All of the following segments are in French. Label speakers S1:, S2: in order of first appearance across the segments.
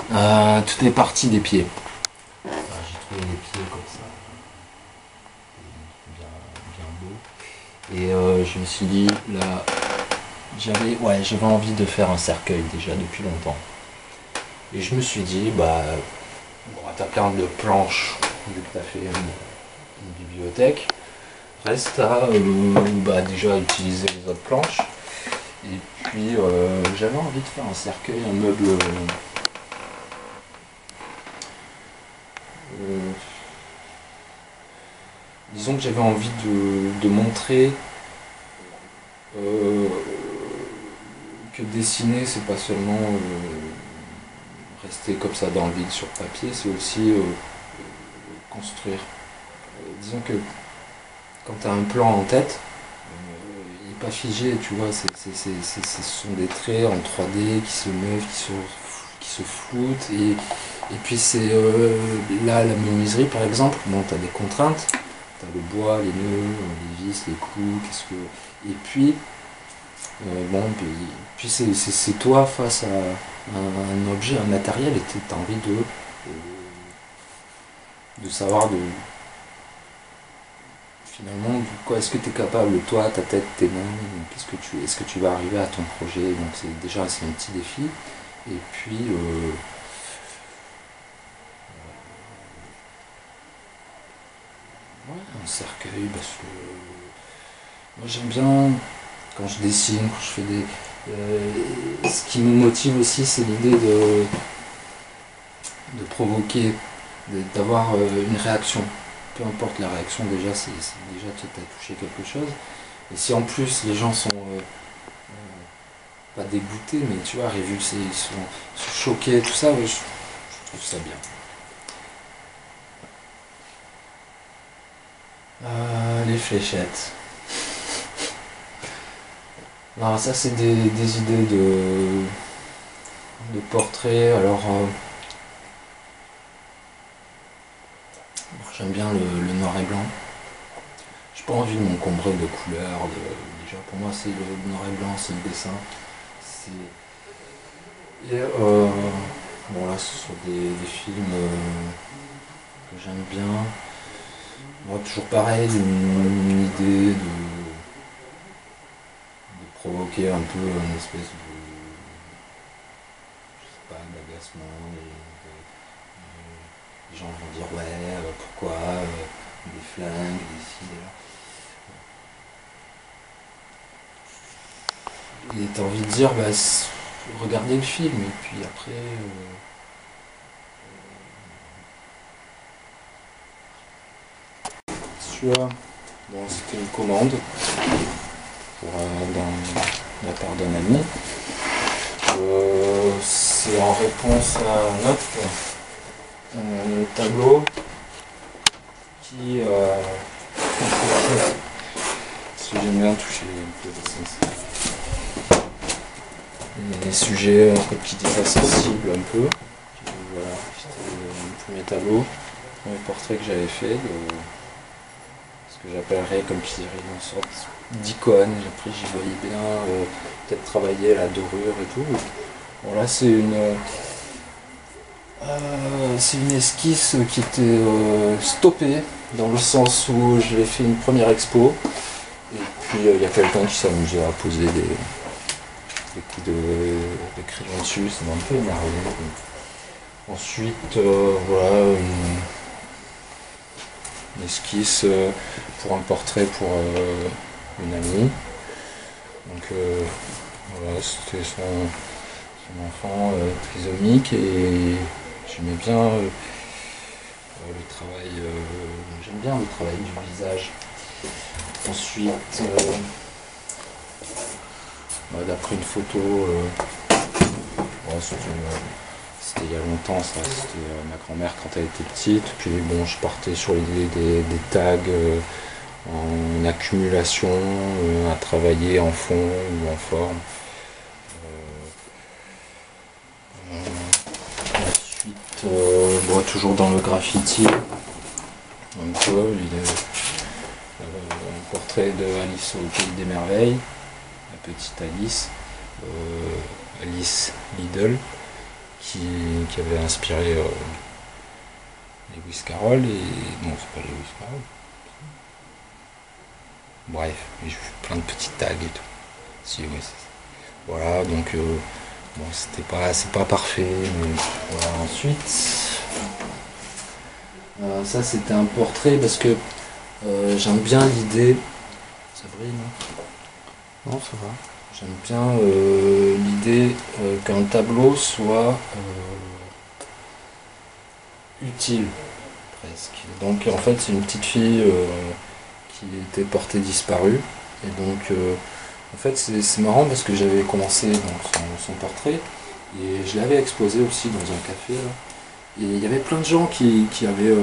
S1: Tout est parti des pieds. J'ai trouvé les pieds comme ça, bien, bien beaux. Et je me suis dit, là, j'avais envie de faire un cercueil déjà depuis longtemps. Et je me suis dit, bah, bon, t'as plein de planches, vu que t'as fait une bibliothèque. Reste à bah, déjà utiliser les autres planches. Et puis j'avais envie de faire un cercueil, un meuble. Disons que j'avais envie de montrer que dessiner, c'est pas seulement rester comme ça dans le vide sur papier, c'est aussi construire. Disons que quand tu as un plan en tête, il n'est pas figé, tu vois, ce sont des traits en 3D qui se meuvent, qui se floutent, et puis c'est là, la menuiserie par exemple, bon, tu as des contraintes, tu as le bois, les nœuds, les vis, les clous, et puis, bon, puis c'est toi face à un objet, un matériel, et tu as envie de savoir finalement, quoi est-ce que tu es capable, toi, ta tête, tes mains, est-ce que tu vas arriver à ton projet? Donc c'est un petit défi. Et puis ouais, un cercueil, parce que moi j'aime bien quand je dessine, quand je fais ce qui me motive aussi, c'est l'idée de provoquer, d'avoir une réaction. Peu importe la réaction, déjà, déjà tu as touché quelque chose. Et si en plus les gens sont pas dégoûtés, mais tu vois, révulsés, ils sont choqués, tout ça, ouais, je trouve ça bien. Les fléchettes. Non, ça c'est des idées de portraits. Alors, j'aime bien le noir et blanc. J'ai pas envie de m'encombrer de couleurs. Déjà, pour moi, c'est le noir et blanc, c'est le dessin. Et bon, là, ce sont des films que j'aime bien. Moi, toujours pareil, une idée de provoquer un peu une espèce de, je sais pas, d'agacement. Les gens vont dire ouais, pourquoi des flingues, des ci, des là. Et t'as envie de dire, bah, regardez le film, et puis après. Celui-là, bon, c'était une commande pour, de la part d'un ami. C'est en réponse à un autre tableau qui. Parce que j'aime bien toucher un peu les sujets, comme qui disent, sensibles un peu. Voilà, c'était le premier tableau, le premier portrait que j'avais fait. Ce que j'appellerais, comme je dirais, une sorte d'icône. Après, j'y voyais bien peut-être travailler la dorure et tout. Bon, là, c'est une esquisse qui était stoppée, dans le sens où je l'ai fait une première expo. Et puis, il y a quelqu'un qui s'amusait à poser des coups de crayon dessus. Ça m'a un peu énervé. Ensuite, voilà, une esquisse pour un portrait pour une amie. Donc voilà, c'était son enfant trisomique, et j'aimais bien le travail, j'aime bien le travail du visage. Ensuite, d'après une photo, c'était il y a longtemps, ça, c'était ma grand-mère quand elle était petite. Puis bon, je partais sur l'idée des tags en accumulation, à travailler en fond ou en forme. Ensuite, bon, toujours dans le graffiti, un peu, un portrait de Alice au Pays des Merveilles, la petite Alice, Alice Liddell. qui avait inspiré Lewis Carroll, et non, c'est pas Lewis Carroll. Bref, j'ai fait plein de petits tags et tout. Si, ouais, voilà, donc bon, c'est pas parfait, mais voilà. Ensuite, ça c'était un portrait parce que j'aime bien l'idée. Ça brille, non? Non, ça va. J'aime bien l'idée qu'un tableau soit utile, presque. Donc en fait, c'est une petite fille qui était portée disparue. Et donc, en fait, c'est marrant parce que j'avais commencé donc, son portrait et je l'avais exposé aussi dans un café. Là. Et il y avait plein de gens qui avaient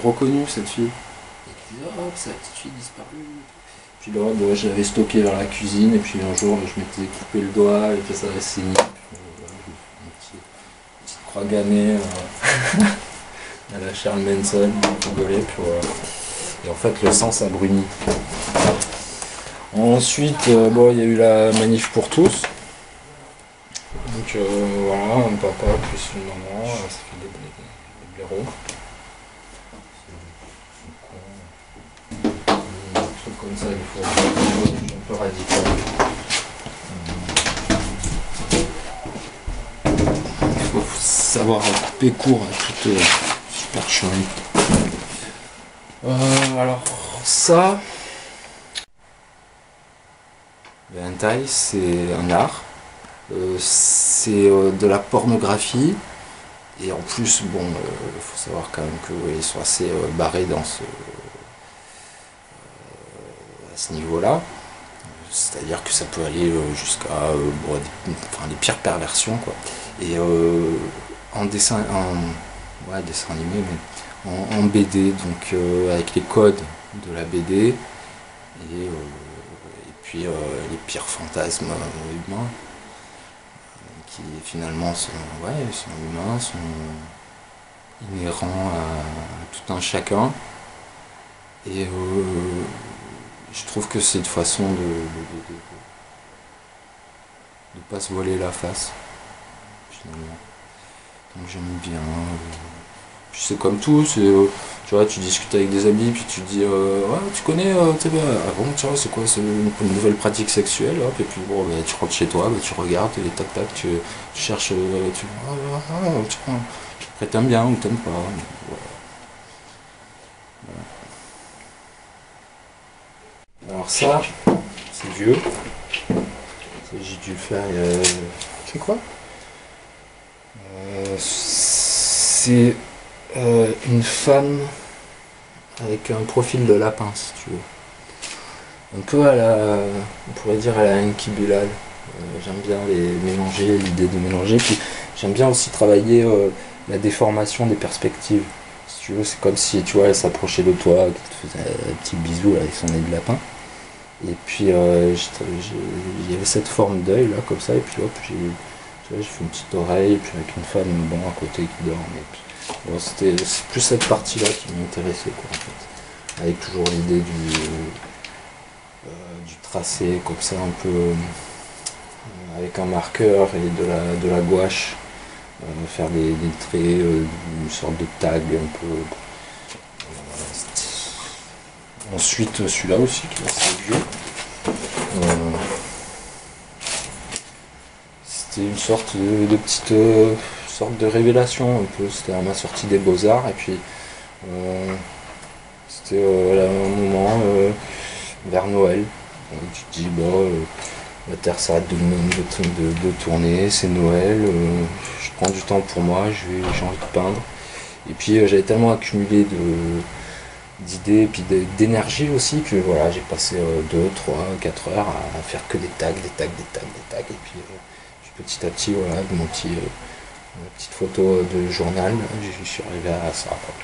S1: reconnu cette fille. Et qui disaient: oh, c'est la petite fille disparue. Puis là, bah, je l'avais stocké dans la cuisine, et puis un jour, je m'étais coupé le doigt, et puis ça avait saigné. Voilà, j'ai fait une petite croix gammée à la Charles Manson, pour rigoler, puis voilà. Et en fait, le sang, ça brunit. Ensuite, bon, il y a eu la manif pour tous. Donc voilà, un papa plus une maman, ça fait des blaireaux. Un truc comme ça, il faut faire des choses un peu radicales. Il faut savoir couper court à toute supercherie. Alors ça, le hentai, c'est un art. C'est de la pornographie. Et en plus, bon, il faut savoir quand même qu'ils sont assez barrés dans à ce niveau-là. C'est-à-dire que ça peut aller jusqu'à bon, les pires perversions, quoi. Et en dessin, ouais, dessin animé, mais en BD, donc avec les codes de la BD, et puis les pires fantasmes humains, qui finalement sont humains, sont inhérents à tout un chacun. Et je trouve que c'est une façon de pas se voiler la face, finalement. Donc j'aime bien. Puis c'est comme tout, tu vois, tu discutes avec des amis, puis tu dis ouais, tu connais, tu sais, bon, tu vois, c'est quoi, c'est une nouvelle pratique sexuelle, hop, et puis bon, bah, tu rentres chez toi, bah, tu regardes, et tac tac, tu cherches, après t'aimes bien ou t'aimes pas. Voilà. Alors ça, c'est vieux. J'ai dû le faire il y a... C'est quoi c'est une femme avec un profil de lapin, si tu veux. Un peu on pourrait dire à la Enki Bilal. J'aime bien l'idée de mélanger. Puis j'aime bien aussi travailler la déformation des perspectives. Si tu veux, c'est comme si, tu vois, elle s'approchait de toi, qu'elle te faisait un petit bisou là, avec son nez de lapin. Et puis il y avait cette forme d'œil là, comme ça, et puis hop, j'ai fait une petite oreille, et puis avec une femme bon à côté qui dort. Et puis, bon, c'est plus cette partie là qui m'intéressait, quoi, en fait. Avec toujours l'idée du tracé comme ça, un peu avec un marqueur et de la gouache, faire des traits, une sorte de tag un peu. Ensuite celui-là aussi qui est assez vieux. C'était une sorte de petite sorte de révélation un peu. C'était à ma sortie des Beaux-Arts, et puis c'était à un moment vers Noël. Donc, tu te dis bon, la Terre s'arrête de tourner, c'est Noël, je prends du temps pour moi, j'ai envie de peindre. Et puis j'avais tellement accumulé d'idées et puis d'énergie aussi que voilà, j'ai passé 2, 3, 4 heures à faire que des tags, et puis petit à petit, voilà, ma petite photo de journal, je suis arrivé à ça, quoi.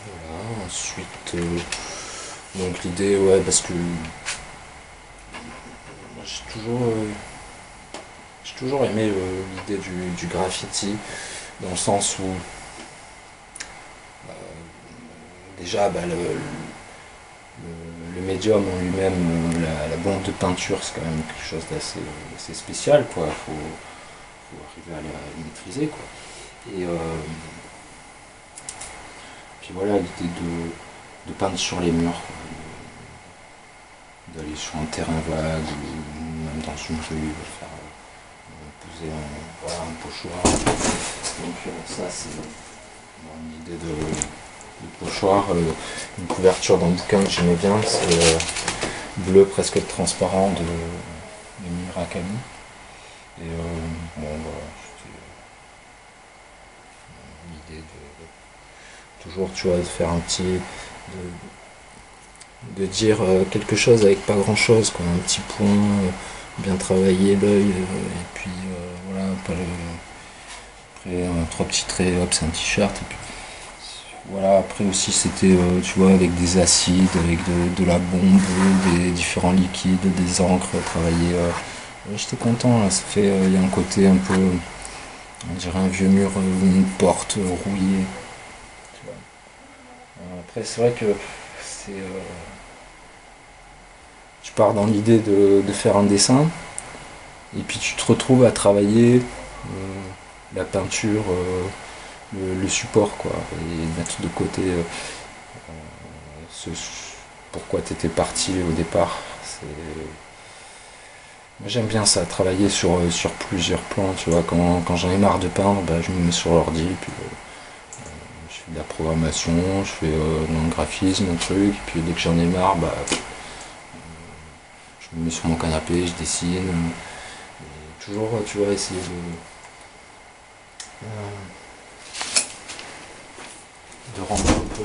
S1: Voilà, ensuite donc l'idée, ouais, parce que j'ai toujours aimé l'idée du graffiti, dans le sens où déjà bah, le médium en lui-même, la bombe de peinture, c'est quand même quelque chose d'assez spécial, quoi. Faut arriver à la maîtriser, quoi. Et puis voilà, l'idée de peindre sur les murs, quoi, d'aller sur un terrain vague ou même dans une rue, faire poser un pochoir. Donc ça, c'est une idée de pochoir. Une couverture d'un bouquin que j'aimais bien, c'est Bleu presque transparent de Murakami. Et bon, voilà, c'était l'idée de toujours, tu vois, de faire un petit... de dire quelque chose avec pas grand chose, quoi, un petit point, bien travailler l'œil, et puis voilà, pas après trois petits traits, hop, c'est un t-shirt, et puis voilà, après aussi c'était, tu vois, avec des acides, avec de la bombe, des différents liquides, des encres, travailler, j'étais content, là, ça fait, il y a un côté un peu, on dirait un vieux mur, une porte rouillée, tu vois. Après c'est vrai que c'est... tu pars dans l'idée de faire un dessin, et puis tu te retrouves à travailler la peinture, le support, quoi, et mettre de côté ce, pourquoi tu étais parti au départ. Moi j'aime bien ça, travailler sur plusieurs plans, tu vois, quand j'en ai marre de peindre, bah, je me mets sur l'ordi, puis je fais de la programmation, je fais dans le graphisme, un truc, et puis dès que j'en ai marre, bah, je me mets sur mon canapé, je dessine, et toujours, tu vois, essayer de rendre un peu